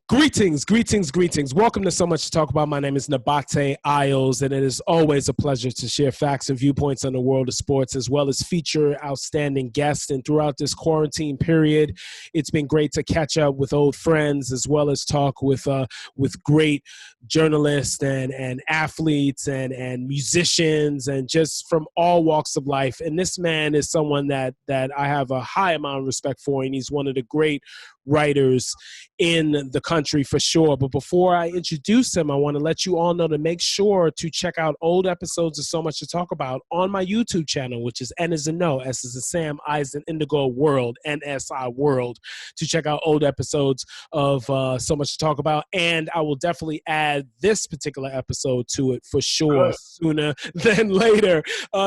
Greetings, greetings, greetings. Welcome to So Much to Talk About. My name is Nabaté Isles, and it is always a pleasure to share facts and viewpoints on the world of sports, as well as feature outstanding guests. And throughout this quarantine period, it's been great to catch up with old friends, as well as talk with great journalists and athletes and musicians, and just from all walks of life. And this man is someone that I have a high amount of respect for, and he's one of the great writers in the country for sure. But before I introduce him, I want to let you all know to make sure to check out old episodes of So Much to Talk About on my YouTube channel, which is N as in No, S as in Sam, I as in Indigo World, NSI World, to check out old episodes of So Much to Talk About. And I will definitely add this particular episode to it for sure, sooner than later.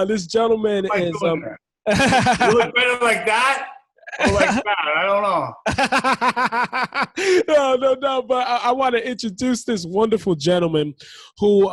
This gentleman is... You look better like that? Or like that, I don't know. No, but I want to introduce this wonderful gentleman who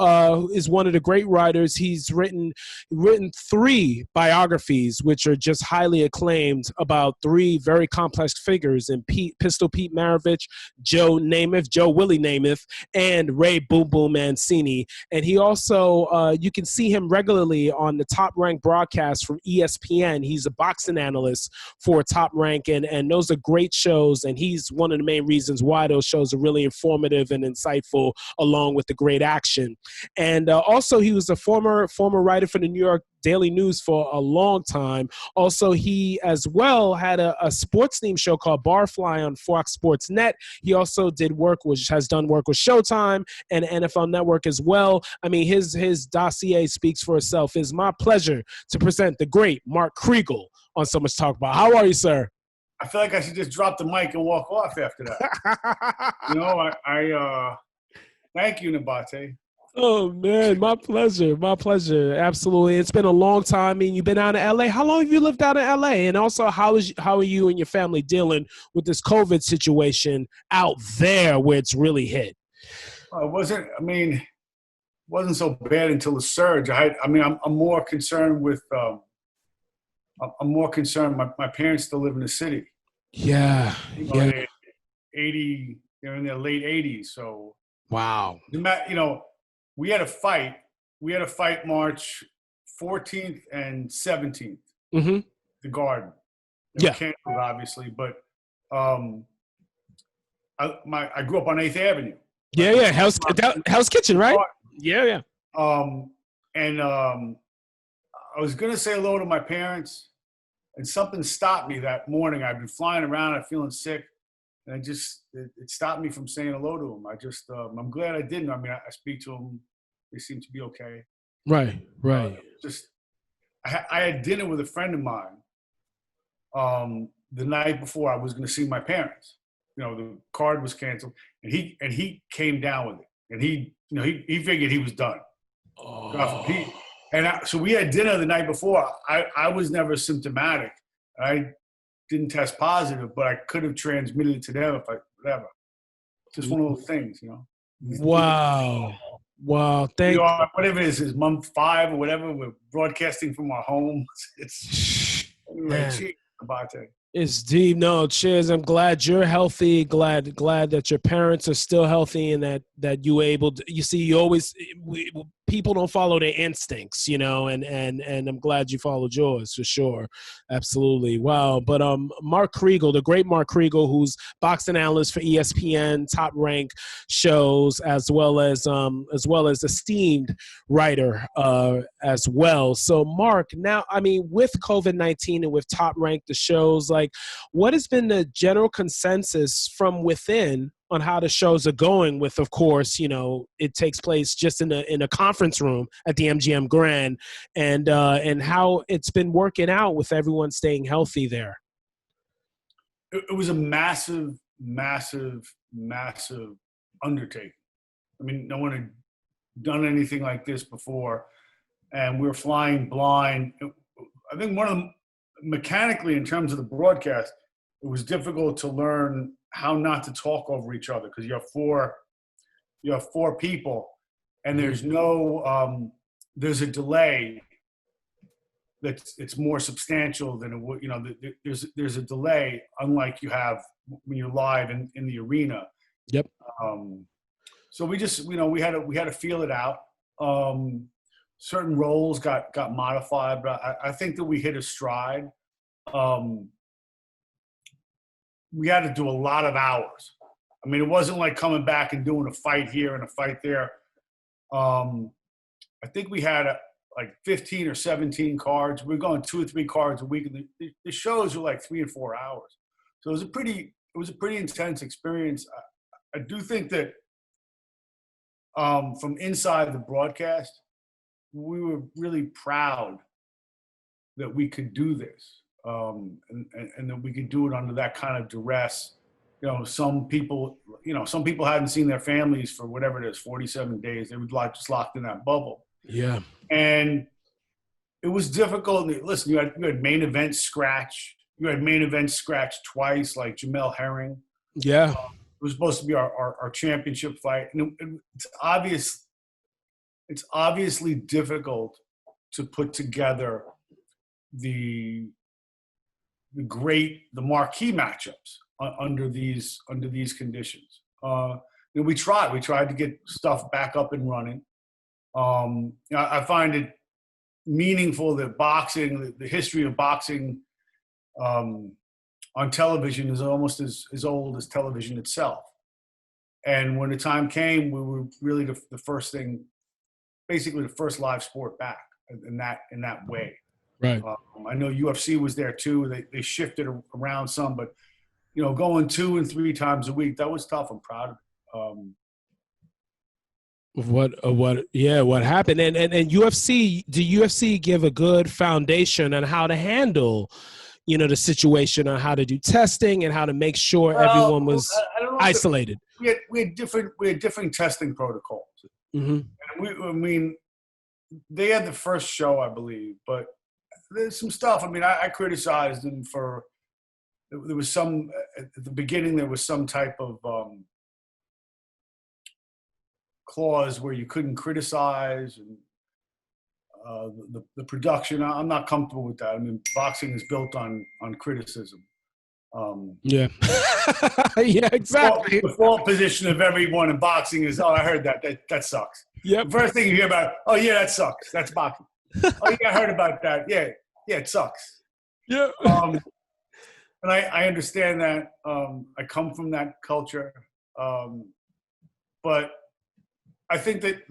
is one of the great writers. He's written 3 biographies, which are just highly acclaimed, about 3 very complex figures in Pistol Pete Maravich, Joe Willie Namath, and Ray Boom Boom Mancini. And he also, you can see him regularly on the Top Rank broadcast from ESPN. He's a boxing analyst for Top Rank, and those are great shows, and he's one of the main reasons why those shows are really informative and insightful, along with the great action. And also, he was a former writer for the New York Daily News for a long time. Also, he as well had a sports themed show called Barfly on Fox Sports Net. He also has done work with Showtime and NFL Network as well. I mean, his dossier speaks for itself. It's my pleasure to present the great Mark Kriegel on So Much to Talk About. How are you, sir? I feel like I should just drop the mic and walk off after that. I thank you, Nabaté. Oh, man, my pleasure. My pleasure. Absolutely. It's been a long time. I mean, you've been out in L.A. How long have you lived out in L.A.? And also, how are you and your family dealing with this COVID situation out there where it's really hit? It wasn't so bad until the surge. I'm more concerned with my parents still live in the city. Yeah. They're in their late 80s. So wow. We had a fight. March 14th and 17th. Mm-hmm. The Garden. Yeah. Canceled, obviously, but I grew up on 8th Avenue. Yeah. Hell's Kitchen, right? Yeah. I was going to say hello to my parents, and something stopped me that morning. I'd been flying around, I'm feeling sick, and it stopped me from saying hello to them. I'm glad I didn't. I mean, I speak to them. They seem to be okay. Right. I had dinner with a friend of mine the night before I was going to see my parents. The card was canceled, and he came down with it, and he figured he was done. Oh. So we had dinner the night before. I was never symptomatic. I didn't test positive, but I could have transmitted it to them whatever. Just one of those things, Wow. Whatever it is month 5 or whatever. We're broadcasting from our homes. It's about that. It's deep. No, cheers. I'm glad you're healthy. Glad that your parents are still healthy, and that you were able to. You see, people don't follow their instincts, and I'm glad you followed yours for sure. Absolutely. Wow. But Mark Kriegel, the great Mark Kriegel, who's boxing analyst for ESPN Top Rank shows, as well as esteemed writer as well. So Mark, now, I mean, with COVID-19 and with Top Rank, the shows, like, what has been the general consensus from within on how the shows are going with, of course, it takes place just in a conference room at the MGM Grand, and how it's been working out with everyone staying healthy there? It was a massive, massive, massive undertaking. I mean, no one had done anything like this before, and we were flying blind. I think one of mechanically, in terms of the broadcast, it was difficult to learn how not to talk over each other because you have four people, and there's no there's a delay it's more substantial than it would. There's a delay, unlike you have when you're live in the arena. Yep. So we just we had to feel it out. Certain roles got modified, but I think that we hit a stride. We had to do a lot of hours. I mean, it wasn't like coming back and doing a fight here and a fight there. I think we had like 15 or 17 cards. We were going 2 or 3 cards a week, and the shows were like 3 and 4 hours. So it was a pretty intense experience. I do think that from inside the broadcast, we were really proud that we could do this, and that we could do it under that kind of duress. Some people hadn't seen their families for whatever it is, 47 days. They were just locked in that bubble. Yeah. And it was difficult. Listen, you had main event scratch. You had main event scratch twice, like Jamel Herring. Yeah. It was supposed to be our championship fight. And it's obviously difficult to put together the marquee matchups under these conditions. We tried to get stuff back up and running. I find it meaningful that boxing, the history of boxing on television is almost as old as television itself. And when the time came, we were really the first thing, basically the first live sport back in that way. Right. I know UFC was there too. They shifted around some, but going 2 and 3 times a week, that was tough. I'm proud of it. What happened? And UFC, the UFC give a good foundation on how to handle, the situation, on how to do testing and how to make sure everyone was isolated. We had different testing protocols. Mm-hmm. And they had the first show, I believe, but there's some stuff. I mean, I criticized them for, there was some, at the beginning, there was some type of clause where you couldn't criticize and the production. I'm not comfortable with that. I mean, boxing is built on criticism. Yeah. Yeah, exactly. The default position of everyone in boxing is, I heard that sucks. Yep. The first thing you hear about, yeah, that sucks. That's boxing. Yeah, I heard about that. Yeah, it sucks. Yeah. And I understand that. I come from that culture. But I think that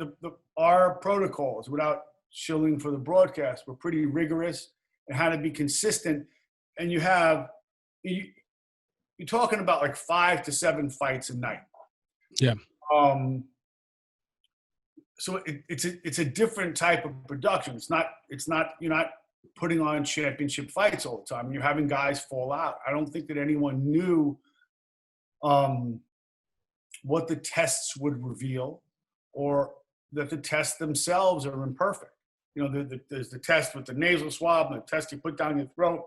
our protocols, without shilling for the broadcast, were pretty rigorous and had to be consistent. And you're talking about like 5 to 7 fights a night. Yeah. So it's a different type of production. It's not you're not putting on championship fights all the time. You're having guys fall out. I don't think that anyone knew what the tests would reveal, or that the tests themselves are imperfect. There's the test with the nasal swab and the test you put down your throat.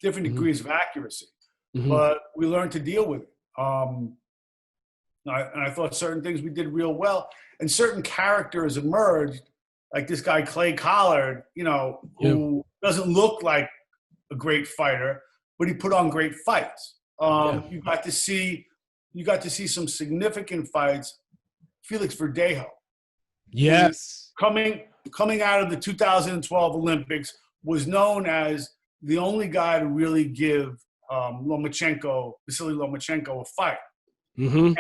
Different degrees of accuracy. Mm-hmm. But we learned to deal with it. And I thought certain things we did real well. And certain characters emerged, like this guy, Clay Collard, who doesn't look like a great fighter, but he put on great fights. You got to see some significant fights. Felix Verdejo. Yes. Coming out of the 2012 Olympics, was known as the only guy to really give Vasyl Lomachenko a fight. Mm-hmm.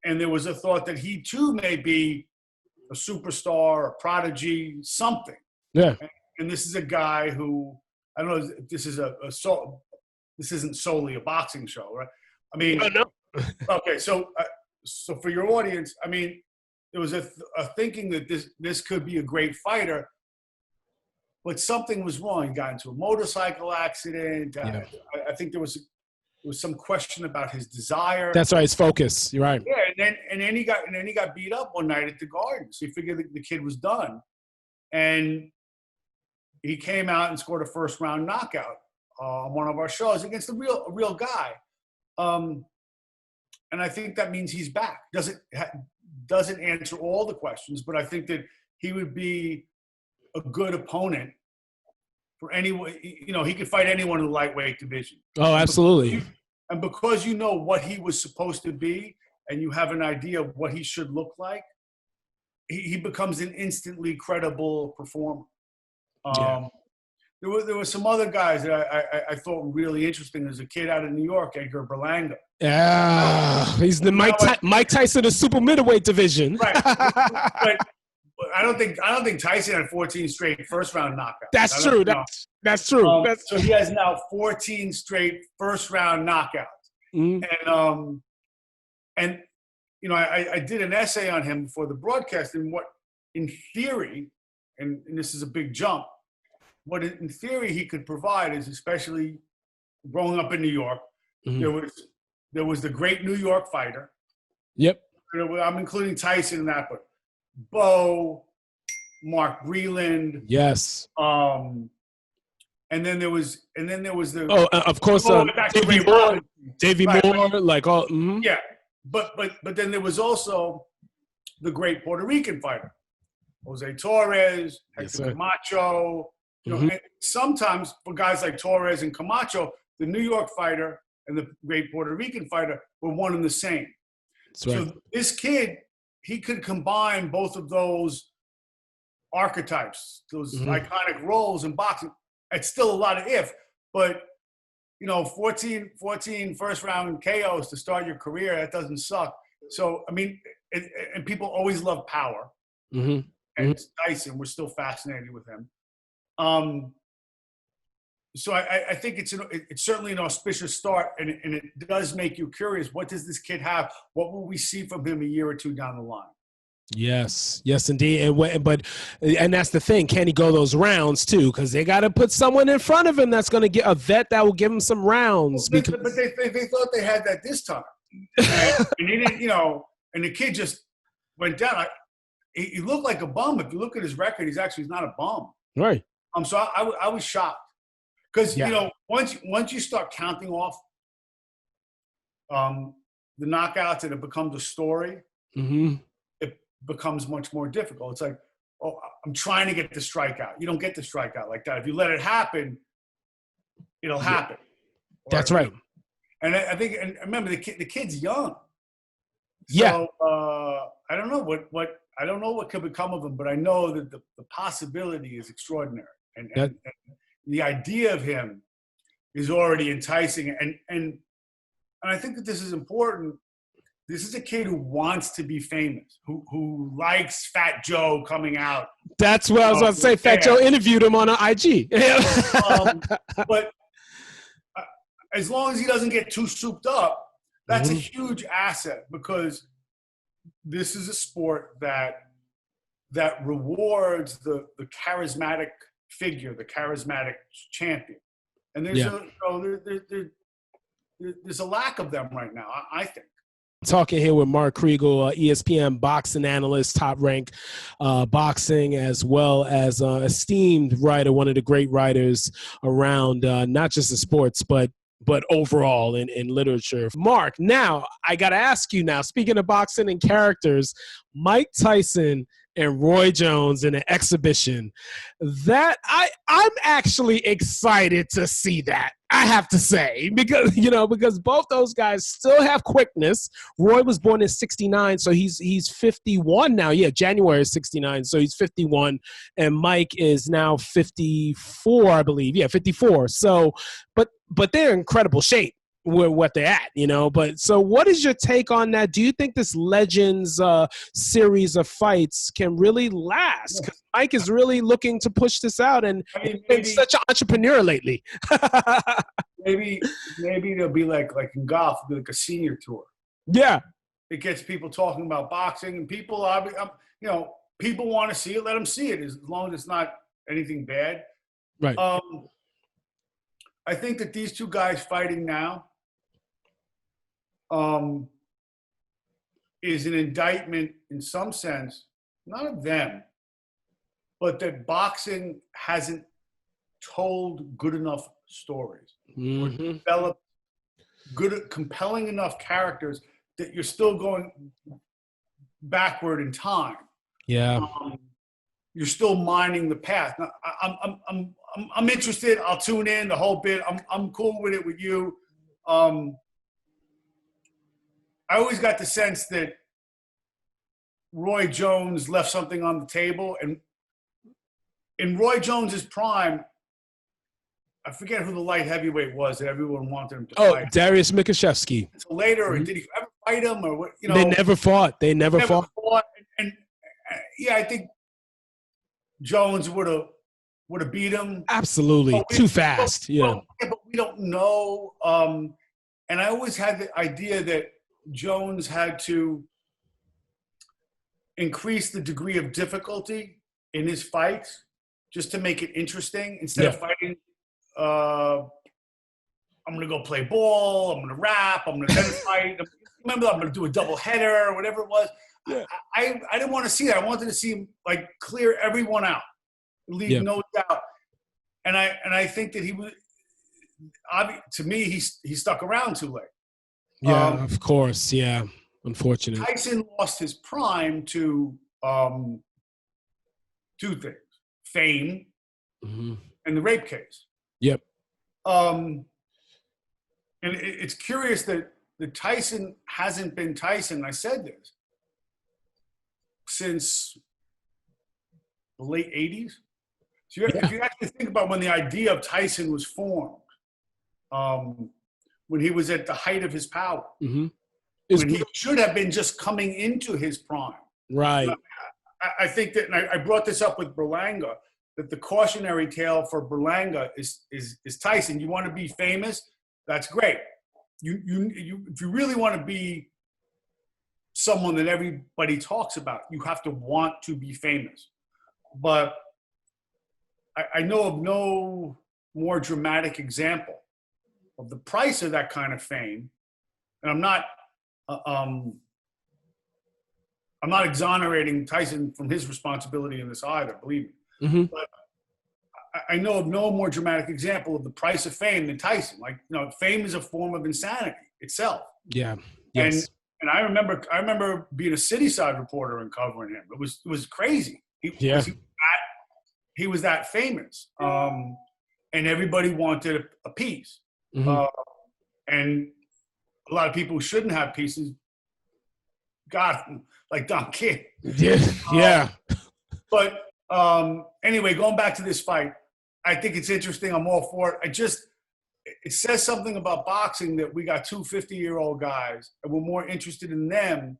And there was a thought that he too may be a superstar, a prodigy, something. Yeah. And this is a guy who, I don't know if this is this isn't solely a boxing show, right? I mean, no. Okay, so for your audience, I mean, there was a thinking that this could be a great fighter, but something was wrong. He got into a motorcycle accident. Yeah. I think there was some question about his desire. That's right. His focus. You're right. Yeah, and then he got beat up one night at the Garden. So he figured the kid was done, and he came out and scored a first-round knockout on one of our shows against a real guy. And I think that means he's back. Doesn't answer all the questions, but I think that he would be a good opponent for anyone. You know, he could fight anyone in the lightweight division. Oh, absolutely. And because you know what he was supposed to be, and you have an idea of what he should look like, he becomes an instantly credible performer. Yeah. There were some other guys that I thought were really interesting. There's a kid out of New York, Edgar Berlanga. Yeah, he's the Mike Tyson of super middleweight division. Right, but I don't think Tyson had 14 straight first round knockouts. That's true. That's true. So he has now 14 straight first round knockouts. Mm-hmm. And you know, I did an essay on him before the broadcast, and what in theory, and this is a big jump, what in theory he could provide is, especially growing up in New York, mm-hmm. there was the great New York fighter. Yep. I'm including Tyson in that, but Bo, Mark Breland. Yes. And then there was the of course Davey Moore, like all. Mm-hmm. Yeah, but then there was also the great Puerto Rican fighter, Jose Torres, Hector Camacho. You know, mm-hmm. and sometimes for guys like Torres and Camacho, the New York fighter and the great Puerto Rican fighter were one and the same. That's right. So this kid, he could combine both of those archetypes, those mm-hmm. iconic roles in boxing. It's still a lot of if, but you know, 14 first round KOs to start your career, that doesn't suck. So, I mean, and people always love power. Mm-hmm. And mm-hmm. Tyson, we're still fascinated with him. So I think it's certainly an auspicious start, and it does make you curious. What does this kid have? What will we see from him a year or two down the line? Yes, indeed. And that's the thing. Can he go those rounds too? Because they got to put someone in front of him that's going to get a vet that will give him some rounds. But they thought they had that this time, and he didn't. You know, and the kid just went down. He looked like a bum. If you look at his record, he's not a bum. Right. So I was shocked because you know, once you start counting off the knockouts and it becomes a story, mm-hmm. it becomes much more difficult. It's like, oh, I'm trying to get the strikeout. You don't get the strikeout like that. If you let it happen, it'll happen. That's right. And I think, and remember, the kid's young. So, I don't know I don't know what could become of him, but I know that the possibility is extraordinary. And the idea of him is already enticing. And I think that this is important. This is a kid who wants to be famous, who likes Fat Joe coming out. That's what I was about to say. Fat Joe interviewed him on an IG. But as long as he doesn't get too souped up, that's mm-hmm. a huge asset, because this is a sport that rewards the charismatic figure, the charismatic champion. And there's a lack of them right now, I think. Talking here with Mark Kriegel, ESPN boxing analyst, Top Rank boxing, as well as esteemed writer, one of the great writers around, not just the sports, but overall in literature. Mark, now I got to ask you now, speaking of boxing and characters, Mike Tyson and Roy Jones in an exhibition, that I'm actually excited to see that. I have to say, because both those guys still have quickness. Roy was born in 69, so he's 51 now. Yeah, January is 69, so he's 51, and Mike is now 54, I believe. Yeah, 54. So, but they're in incredible shape with what they're at, But so, what is your take on that? Do you think this Legends series of fights can really last? Because Mike is really looking to push this out, and he's been such an entrepreneur lately. maybe it'll be like in golf, it'll be like a senior tour. Yeah, it gets people talking about boxing, and people people want to see it. Let them see it, as long as it's not anything bad. Right. I think that these two guys fighting now is an indictment, in some sense, not of them, but that boxing hasn't told good enough stories, or Mm-hmm. developed compelling enough characters that you're still going backward in time. Yeah. You're still mining the path. Now, I'm interested. I'll tune in the whole bit. I'm cool with it with you. I always got the sense that Roy Jones left something on the table, and in Roy Jones's prime, I forget who the light heavyweight was that everyone wanted him to fight. Darius Mikashevsky. So later, did he ever fight him, or what? They never fought. They never fought. And yeah, I think Jones would have beat him. Absolutely, too fast. Yeah, but we don't know. And I always had the idea that Jones had to increase the degree of difficulty in his fights just to make it interesting. Instead of fighting, I'm going to go play ball, I'm going to rap, I'm going to then fight. Remember, I'm going to do a double header or whatever it was. Yeah. I didn't want to see that. I wanted to see him like clear everyone out, leave no doubt. And I think that he was, to me, he stuck around too late. Yeah, of course. Yeah, unfortunate. Tyson lost his prime to two things: fame and the rape case. Yep. And it's curious that Tyson hasn't been Tyson. I said this since the late 80s. So if you actually think about when the idea of Tyson was formed, when he was at the height of his power, when he should have been just coming into his prime. Right. I think that, and I brought this up with Berlanga, that the cautionary tale for Berlanga is Tyson. You want to be famous? That's great. You if you really want to be someone that everybody talks about, you have to want to be famous. But I know of no more dramatic example of the price of that kind of fame. And I'm not exonerating Tyson from his responsibility in this either, believe me. But I know of no more dramatic example of the price of fame than Tyson. Like, fame is a form of insanity itself. Yeah. Yes. And I remember being a Cityside reporter and covering him. It was crazy. He was that famous. And everybody wanted a piece. And a lot of people who shouldn't have pieces got them, like Don King. Yeah. But anyway, going back to this fight, I think it's interesting. I'm all for it. It says something about boxing that we got two 50-year-old guys, and we're more interested in them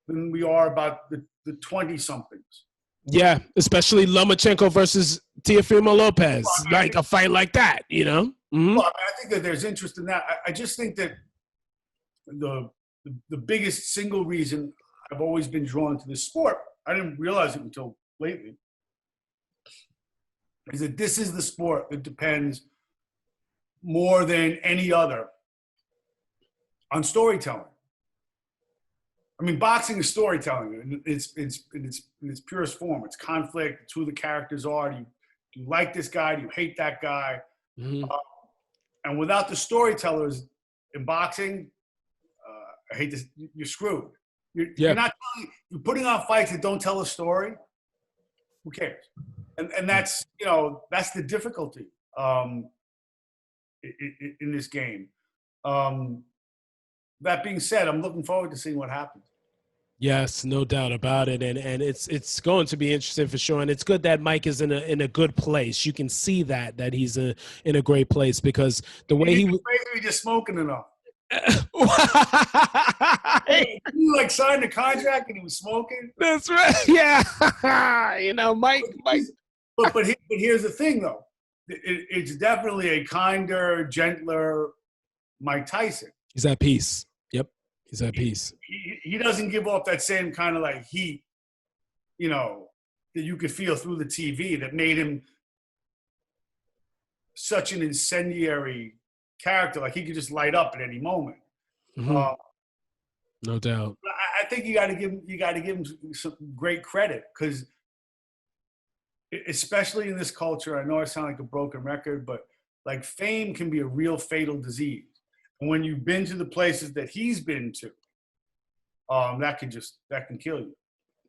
than we are about the 20-somethings. Yeah, especially Lomachenko versus Teofimo Lopez, like a fight like that, Well, I think that there's interest in that. I just think that the biggest single reason I've always been drawn to this sport, I didn't realize it until lately, is that this is the sport that depends more than any other on storytelling. I mean, boxing is storytelling. It's in its purest form. It's conflict. It's who the characters are. Do you like this guy? Do you hate that guy? And without the storytellers in boxing, I hate this, you're screwed. You're putting on fights that don't tell a story. Who cares? And that's that's the difficulty in this game. That being said, I'm looking forward to seeing what happens. Yes, no doubt about it, and it's going to be interesting for sure. And it's good that Mike is in a good place. You can see that he's in a great place, because the way he was just smoking enough. He like signed a contract and he was smoking. That's right. Yeah. Mike. But here's the thing, though. It's definitely a kinder, gentler Mike Tyson. He's at peace. Yep. He's at peace. He doesn't give off that same kind of like heat, that you could feel through the TV that made him such an incendiary character. Like he could just light up at any moment. No doubt. I think you got to give him some great credit, because especially in this culture. I know I sound like a broken record, but like fame can be a real fatal disease. And when you've been to the places that he's been to, that can kill you.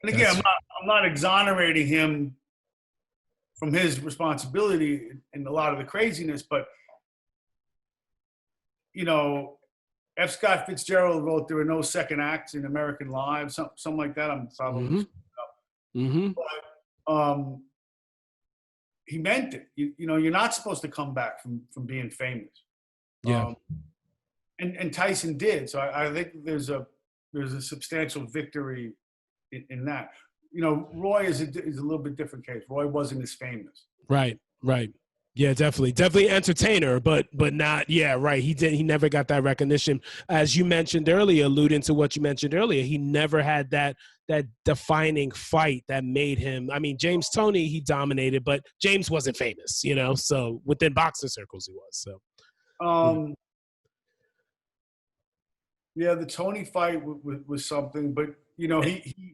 And again, I'm not exonerating him from his responsibility in a lot of the craziness, but you know, F. Scott Fitzgerald wrote "There are no second acts in American lives," something like that. I'm probably but he meant it. You know, you're not supposed to come back from being famous. Yeah. And Tyson did. So I think there's a substantial victory in that. You know, Roy is a little bit different case. Roy wasn't as famous. Right. Yeah, definitely entertainer, but not. Yeah, right. He never got that recognition, as you mentioned earlier, alluding to what you mentioned earlier. He never had that defining fight that made him. I mean, James Toney, he dominated, but James wasn't famous, you know. So within boxing circles, he was. So. Yeah, the Toney fight was something, but you know, he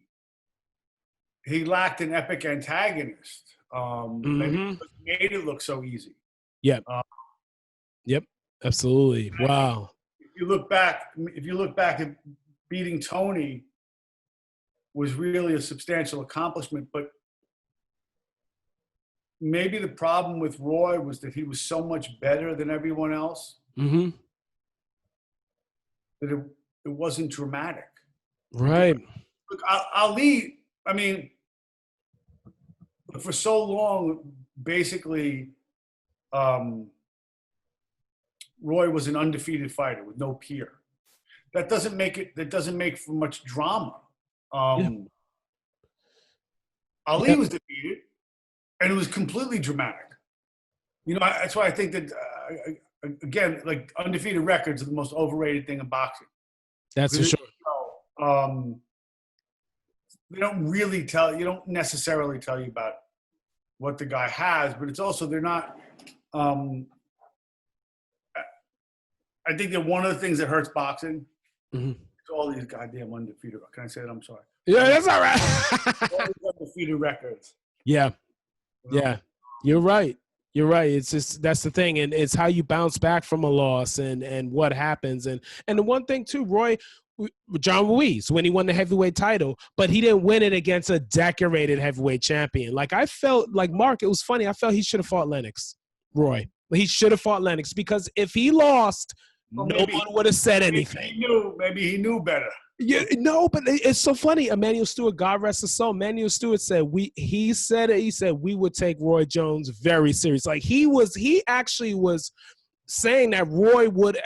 lacked an epic antagonist. Maybe because he made it look so easy. Yep. Yep. Absolutely. Wow. If you look back at beating Toney was really a substantial accomplishment, but maybe the problem with Roy was that he was so much better than everyone else that it wasn't dramatic. Right. Look, Ali, I mean, for so long, basically, Roy was an undefeated fighter with no peer. That doesn't make for much drama. Ali was defeated, and it was completely dramatic. You know, that's why I think that again, like undefeated records are the most overrated thing in boxing. That's for sure. They don't really you don't necessarily tell you about what the guy has, but it's also, they're not, I think that one of the things that hurts boxing is all these goddamn undefeated. Can I say it? I'm sorry. Yeah, that's all right. All these undefeated records. Yeah. Yeah. You're right. It's just, that's the thing. And it's how you bounce back from a loss and what happens. And the one thing too, Roy, John Ruiz, when he won the heavyweight title, but he didn't win it against a decorated heavyweight champion. Like, I felt like, Mark, it was funny. I felt he should have fought Lennox, Roy. He should have fought Lennox, because if he lost, no one would have said anything. Maybe he knew better. Yeah, no, but it's so funny. Emmanuel Stewart, God rest his soul. Emmanuel Stewart said he said we would take Roy Jones very serious. Like, he actually was saying that Roy would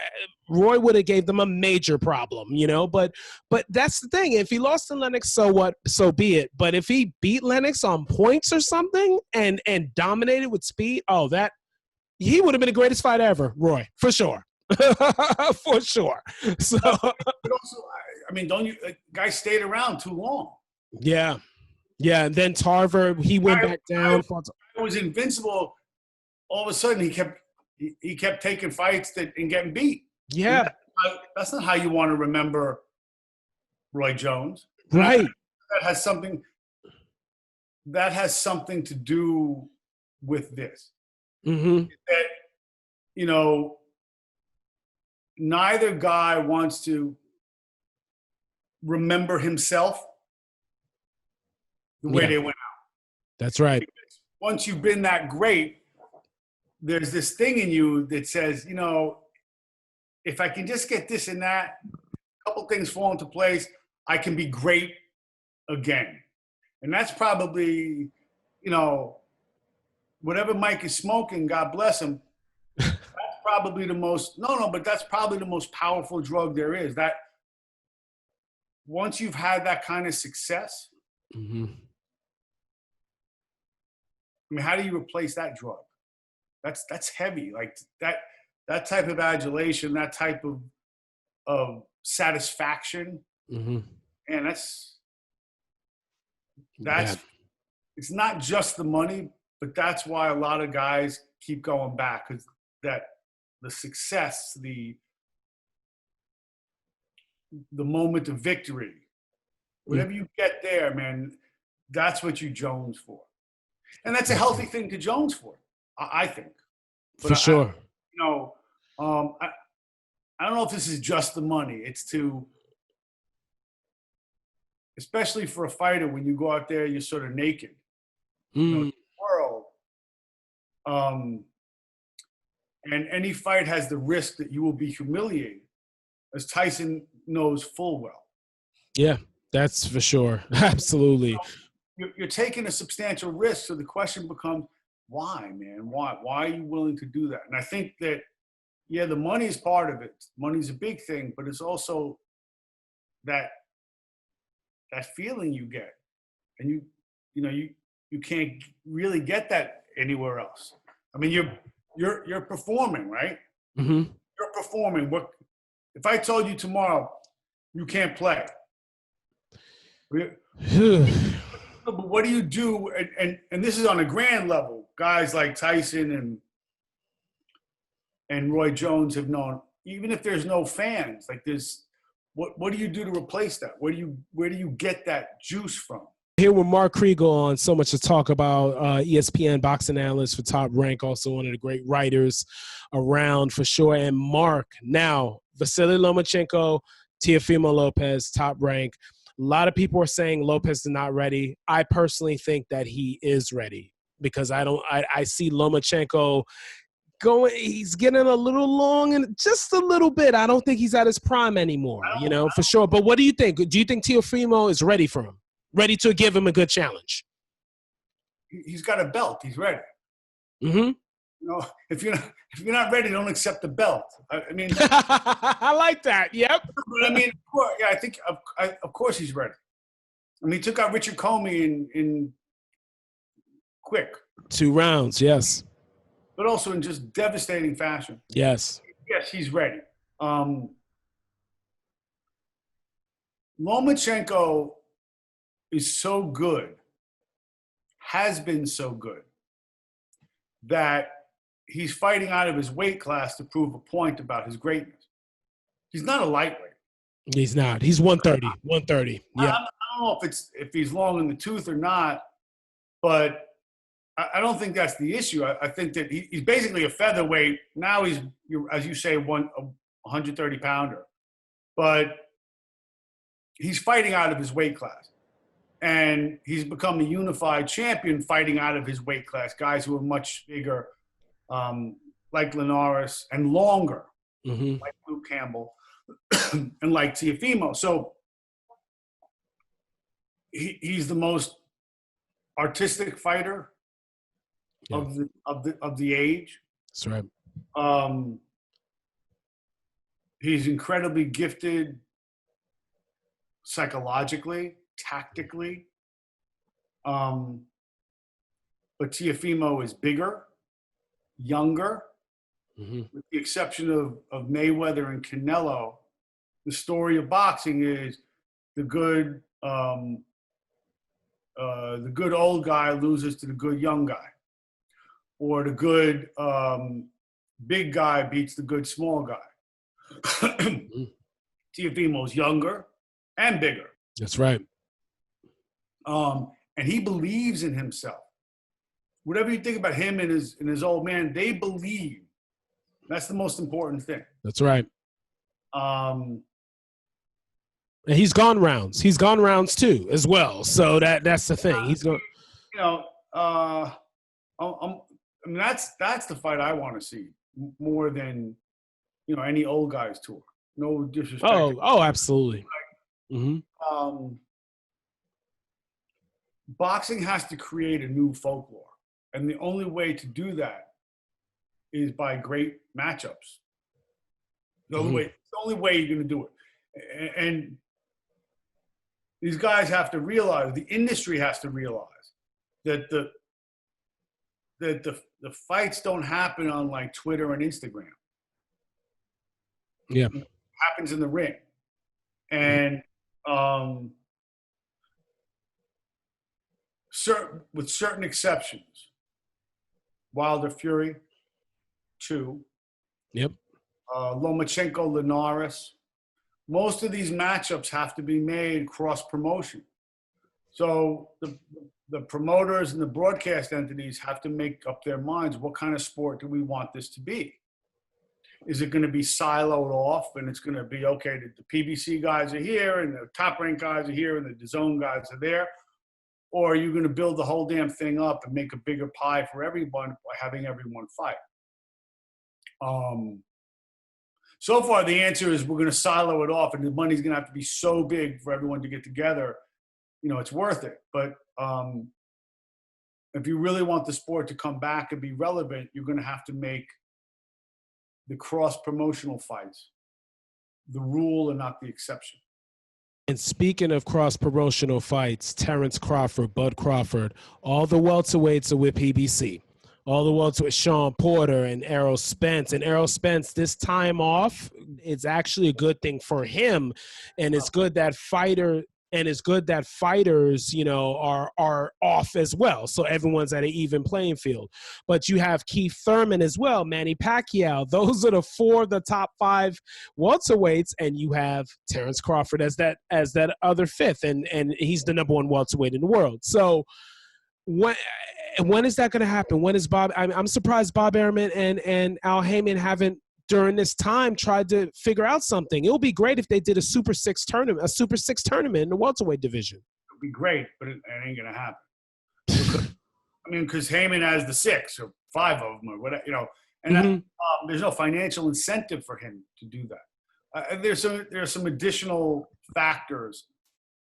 have gave them a major problem, you know. But that's the thing. If he lost to Lennox, so what? So be it. But if he beat Lennox on points or something and dominated with speed, that he would have been the greatest fighter ever, Roy, for sure. For sure. So, but also, I mean, don't you guys stayed around too long? Yeah. And then Tarver, he went back down. It was invincible. All of a sudden, he kept taking fights and getting beat. Yeah, that's not how you want to remember Roy Jones, right? That has something to do with this. That, you know, neither guy wants to remember himself the way they went out. That's right. Because once you've been that great, there's this thing in you that says, you know, if I can just get this and that, a couple things fall into place, I can be great again. And that's probably, you know, whatever Mike is smoking, God bless him, that's probably the most, but that's probably the most powerful drug there is. That once you've had that kind of success, I mean, how do you replace that drug? That's heavy. Like that type of adulation, that type of satisfaction, and that's it's not just the money, but that's why a lot of guys keep going back, because that the success, the moment of victory, whatever you get there, man, that's what you Jones for. And that's a healthy thing to Jones for, I think. But For sure. I don't know if this is just the money. It's to, especially for a fighter, when you go out there, you're sort of naked. Tomorrow, and any fight has the risk that you will be humiliated, as Tyson knows full well. Yeah, that's for sure. Absolutely. You're taking a substantial risk, so the question becomes, why, man? Why are you willing to do that? And I think that, yeah, the money is part of it. Money's a big thing, but it's also that feeling you get, and you can't really get that anywhere else. I mean, you're performing, right? Mm-hmm. You're performing. What if I told you tomorrow you can't play? But what do you do? And this is on a grand level. Guys like Tyson and Roy Jones have known, even if there's no fans, like this, what do you do to replace that? Where do you get that juice from? Here with Mark Kriegel on So Much to Talk About, ESPN boxing analyst for Top Rank, also one of the great writers around for sure. And Mark, now, Vasyl Lomachenko-Teofimo Lopez, Top Rank. A lot of people are saying Lopez is not ready. I personally think that he is ready because I see Lomachenko going, he's getting a little long and just a little bit. I don't think he's at his prime anymore, for sure. But what do you think? Do you think Teofimo is ready for him? Ready to give him a good challenge? He's got a belt. He's ready. Mm-hmm. If you're not ready, don't accept the belt. I mean, I like that. Yep. But I mean, I think of course he's ready. I mean, he took out Richard Comey in quick 2 rounds. Yes. But also in just devastating fashion. Yes. Yes, he's ready. Lomachenko is so good, has been so good, that he's fighting out of his weight class to prove a point about his greatness. He's not a lightweight. He's not. He's 130. 130. Yeah. I don't know if he's long in the tooth or not, but I don't think that's the issue. I think that he's basically a featherweight. Now he's, as you say, a 130-pounder. But he's fighting out of his weight class. And he's become the unified champion fighting out of his weight class. Guys who are much bigger, like Linares, and longer, like Luke Campbell, and like Teofimo. So he's the most artistic fighter of the age. That's right. He's incredibly gifted psychologically, tactically. But Teofimo is bigger, younger. With the exception of Mayweather and Canelo, the story of boxing is the good old guy loses to the good young guy, or the good big guy beats the good small guy. Teofimo's younger and bigger. That's right. And he believes in himself. Whatever you think about him and his old man, they believe. That's the most important thing. That's right. And he's gone rounds. He's gone rounds too, as well. So that's the thing. He's going. I mean, that's the fight I want to see more than any old guys tour. No disrespect. Oh, absolutely. Boxing has to create a new folklore, and the only way to do that is by great matchups. The only way you're going to do it, and these guys have to realize, the industry has to realize that the fights don't happen on like Twitter and Instagram. Yeah, it happens in the ring, and with certain exceptions, Wilder Fury, 2. Yep. Lomachenko Linares. Most of these matchups have to be made cross promotion. So the promoters and the broadcast entities have to make up their minds. What kind of sport do we want this to be? Is it going to be siloed off and it's going to be, okay, the PBC guys are here and the Top Rank guys are here and the DAZN guys are there? Or are you going to build the whole damn thing up and make a bigger pie for everyone by having everyone fight? So far, the answer is we're going to silo it off and the money's going to have to be so big for everyone to get together. You know, it's worth it. But if you really want the sport to come back and be relevant, you're going to have to make the cross-promotional fights the rule and not the exception. And speaking of cross-promotional fights, Terence Crawford, Bud Crawford, all the welterweights are with PBC. All the welterweights, Sean Porter and Errol Spence. And Errol Spence, this time off, it's actually a good thing for him. And it's good that fighters, you know, are off as well. So everyone's at an even playing field. But you have Keith Thurman as well, Manny Pacquiao. Those are the four of the top five welterweights, and you have Terence Crawford as that other fifth, and he's the number one welterweight in the world. So when is that going to happen? When is Bob? I'm surprised Bob Arum and Al Heyman haven't, during this time, tried to figure out something. It would be great if they did a Super Six tournament in the welterweight division. It would be great, but it ain't going to happen. Because Heyman has the 6 or 5 of them or whatever, you know, and there's no financial incentive for him to do that. There's some additional factors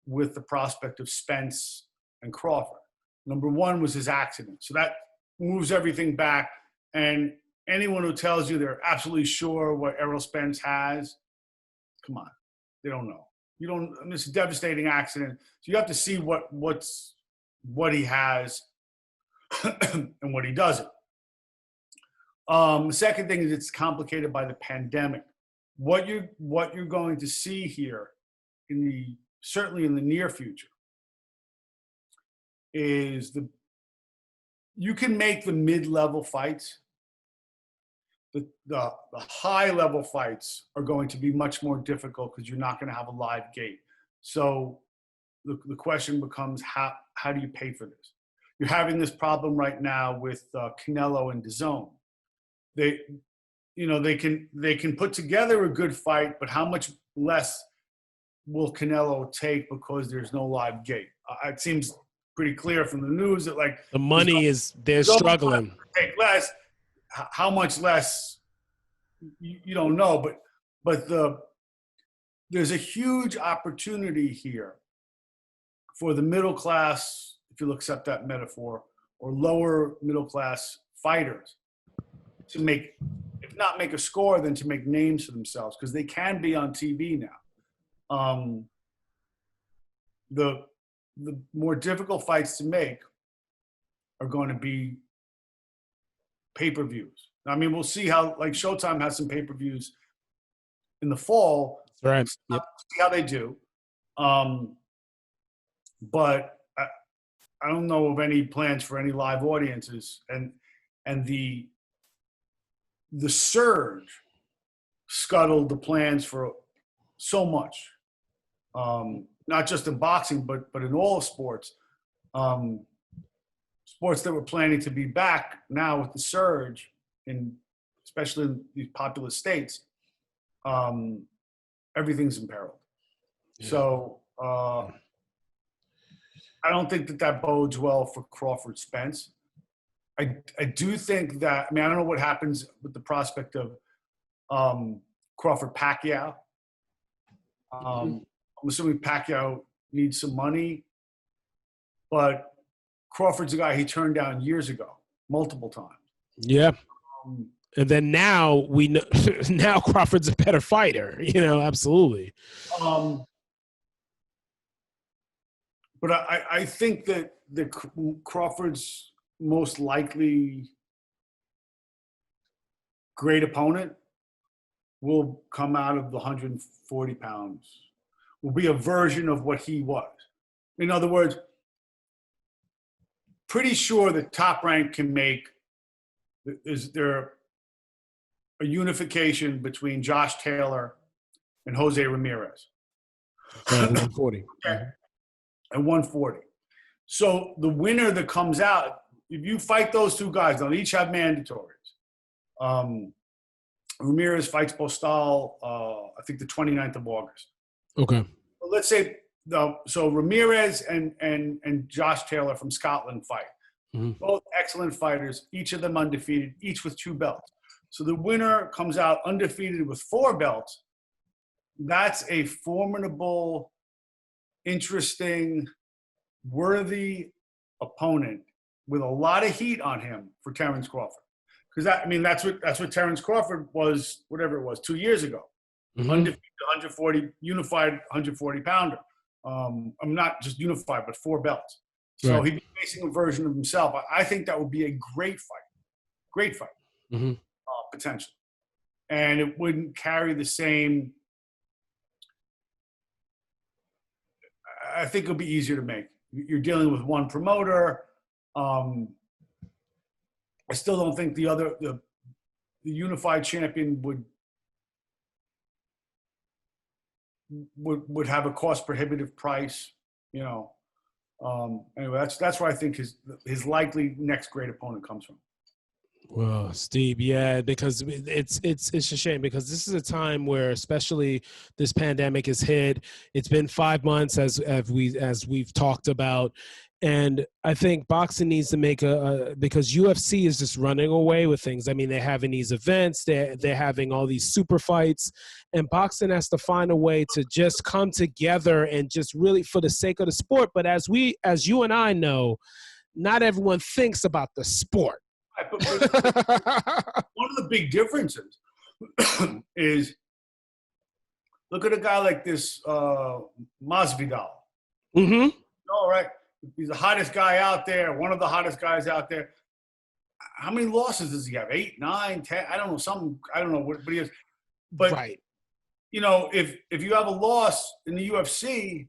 with the prospect of Spence and Crawford. Number one was his accident, so that moves everything back. And anyone who tells you they're absolutely sure what Errol Spence has, come on, they don't know. You don't. I mean, it's a devastating accident, so you have to see what he has and what he doesn't. The second thing is it's complicated by the pandemic. What you're going to see here certainly in the near future is you can make the mid-level fights. The high-level fights are going to be much more difficult because you're not going to have a live gate. So the question becomes, how do you pay for this? You're having this problem right now with Canelo and DAZN. They can put together a good fight, but how much less will Canelo take because there's no live gate? It seems pretty clear from the news that the money they're struggling. Take less. How much less? You don't know, but there's a huge opportunity here for the middle class, if you'll accept that metaphor, or lower middle class fighters to make, if not make a score, then to make names for themselves, because they can be on TV now. The more difficult fights to make are going to be pay-per-views. I mean, we'll see how, like, Showtime has some pay-per-views in the fall. That's right. Yep. See how they do. But I don't know of any plans for any live audiences. And the surge scuttled the plans for so much. Not just in boxing, but in all sports. Sports that were planning to be back now with the surge, especially in these populous states, everything's imperiled. Yeah. So I don't think that bodes well for Crawford Spence. I do think that, I don't know what happens with the prospect of Crawford Pacquiao. I'm assuming Pacquiao needs some money, but Crawford's a guy he turned down years ago, multiple times. Yeah. And then now we know, now Crawford's a better fighter, absolutely. But I think that Crawford's most likely great opponent will come out of the 140 pounds, will be a version of what he was. In other words, pretty sure that Top Rank can make, is there a unification between Josh Taylor and Jose Ramirez. 140. Okay. And 140. So the winner that comes out, if you fight those two guys, they'll each have mandatories. Ramirez fights Postal, I think the 29th of August. Okay. Well, let's say, so Ramirez and Josh Taylor from Scotland fight. Mm-hmm. Both excellent fighters, each of them undefeated, each with 2 belts. So the winner comes out undefeated with 4 belts. That's a formidable, interesting, worthy opponent with a lot of heat on him for Terence Crawford. Because that's what Terence Crawford was, whatever it was, 2 years ago. Mm-hmm. Undefeated 140, unified 140 pounder. I'm not just unified, but 4 belts. So Right. he'd be facing a version of himself. I think that would be a great fight, Mm-hmm. potential. And it wouldn't carry the same, I think it'll be easier to make. You're dealing with one promoter. I still don't think the unified champion would have a cost prohibitive price, you know. Anyway, that's where I think his likely next great opponent comes from. Well, Steve, yeah, because it's a shame because this is a time where, especially this pandemic has hit. It's been 5 months as we've talked about, and I think boxing needs to make because UFC is just running away with things. I mean, they're having these events, they're having all these super fights, and boxing has to find a way to just come together and just really for the sake of the sport. But as you and I know, not everyone thinks about the sport. One of the big differences is look at a guy like this Masvidal. Mm-hmm. All right, he's the hottest guy out there, one of the hottest guys out there. How many losses does he have? 8, 9, 10? I don't know. I don't know what he has. But right. You know, if you have a loss in the UFC,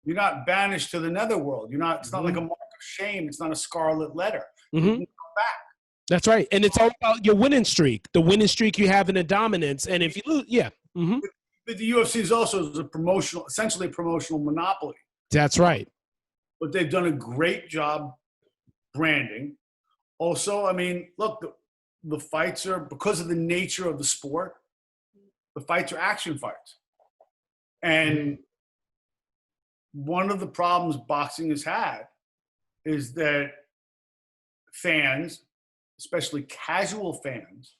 you're not banished to the netherworld. You're not. It's not like a mark of shame. It's not a scarlet letter. Mm-hmm. You can come back. That's right. And it's all about your winning streak, the winning streak you have in the dominance. And if you lose, yeah. Mm-hmm. But the UFC is also essentially a promotional monopoly. That's right. But they've done a great job branding. Also, I mean, look, the fights are, because of the nature of the sport, the fights are action fights. And one of the problems boxing has had is that fans, especially casual fans,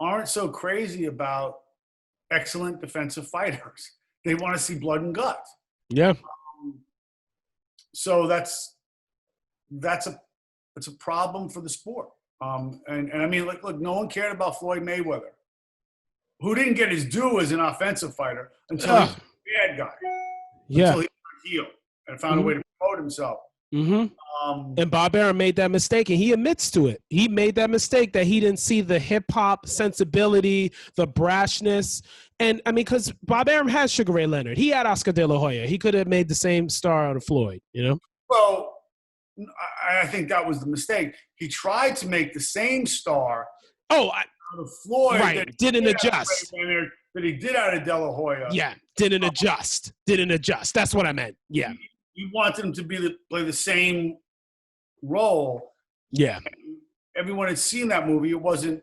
aren't so crazy about excellent defensive fighters. They want to see blood and guts. Yeah. So that's a problem for the sport. And I mean, look, no one cared about Floyd Mayweather, who didn't get his due as an offensive fighter until he was a bad guy. Yeah. Until he was a heel and found a way to promote himself. Mm-hmm. And Bob Arum made that mistake, and he admits to it. He made that mistake that he didn't see the hip-hop sensibility, the brashness. And, I mean, because Bob Arum had Sugar Ray Leonard. He had Oscar De La Hoya. He could have made the same star out of Floyd, you know? Well, I think that was the mistake. He tried to make the same star out of Floyd. Right, that didn't adjust. That he did out of De La Hoya. Yeah, didn't adjust. That's what I meant. Yeah. You wanted him to play the same role. Yeah. Everyone had seen that movie. It wasn't,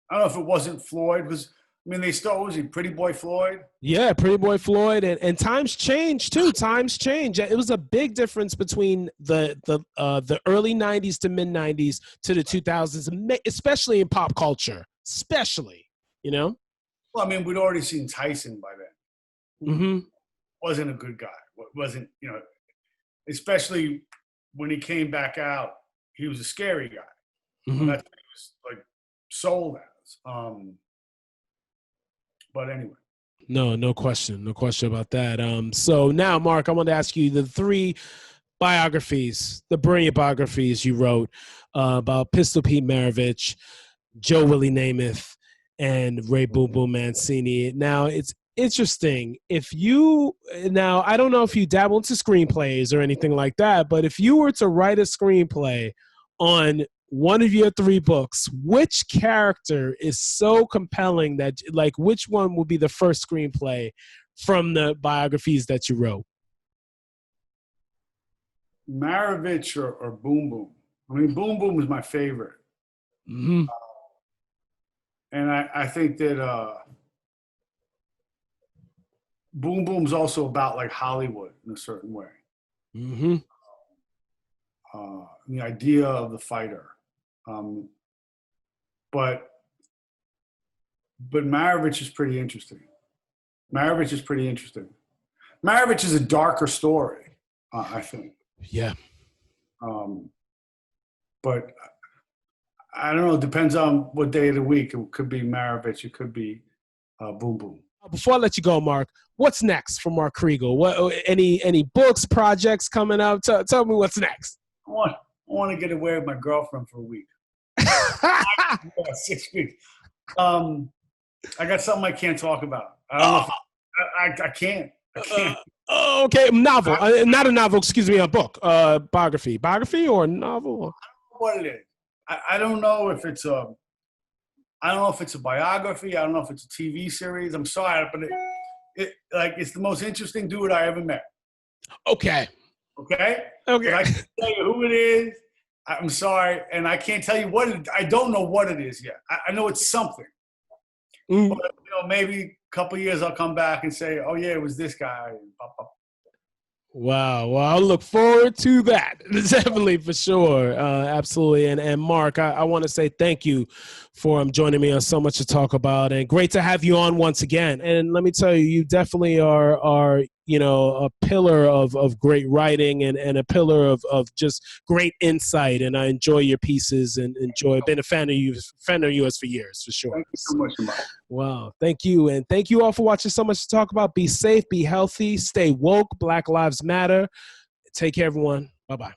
I don't know if it wasn't Floyd. Was he Pretty Boy Floyd? Yeah, Pretty Boy Floyd. And times change, too. Times change. It was a big difference between the early 90s to mid-90s to the 2000s, especially in pop culture. Especially, you know? Well, I mean, we'd already seen Tyson by then. Mm-hmm. Wasn't a good guy. Wasn't, you know, especially when he came back out, he was a scary guy. Mm-hmm. That's what he was like sold as. But anyway. No question about that. So now, Mark, I want to ask you the 3 biographies, the brilliant biographies you wrote about Pistol Pete Maravich, Joe Willie Namath, and Ray Boom Boom Mancini. Now, it's interesting. Now, I don't know if you dabble into screenplays or anything like that, but if you were to write a screenplay on one of your 3 books, which character is so compelling that, like, which one would be the first screenplay from the biographies that you wrote? Maravich or Boom Boom. I mean, Boom Boom is my favorite. Mm-hmm. And I think that Boom Boom's also about like Hollywood in a certain way. Mm-hmm. The idea of the fighter. But Maravich is pretty interesting. Maravich is a darker story, I think. Yeah. But I don't know. It depends on what day of the week. It could be Maravich. It could be Boom Boom. Before I let you go, Mark, what's next for Mark Kriegel? What any books, projects coming up? Tell me what's next. I want to get away with my girlfriend for a week. 6 weeks. I got something I can't talk about. I don't know. I can't. Okay, novel. Not a novel. Excuse me, a book. Biography or a novel? I don't know what it is. I don't know if it's a. I don't know if it's a biography. I don't know if it's a TV series. I'm sorry, but it's the most interesting dude I ever met. Okay. Okay. I can't tell you who it is. I'm sorry, and I can't tell you what it. I don't know what it is yet. I know it's something. But, maybe a couple of years I'll come back and say, "Oh yeah, it was this guy." Wow. Well, I look forward to that. Definitely, for sure. Absolutely. And Mark, I want to say thank you for joining me on So Much to Talk About, and great to have you on once again. And let me tell you, you definitely are a pillar of great writing and a pillar of just great insight. And I enjoy your pieces and been a fan of yours for years, for sure. Thank you so much, Mike. Wow. Thank you. And thank you all for watching So Much to Talk About. Be safe, be healthy, stay woke. Black Lives Matter. Take care, everyone. Bye-bye.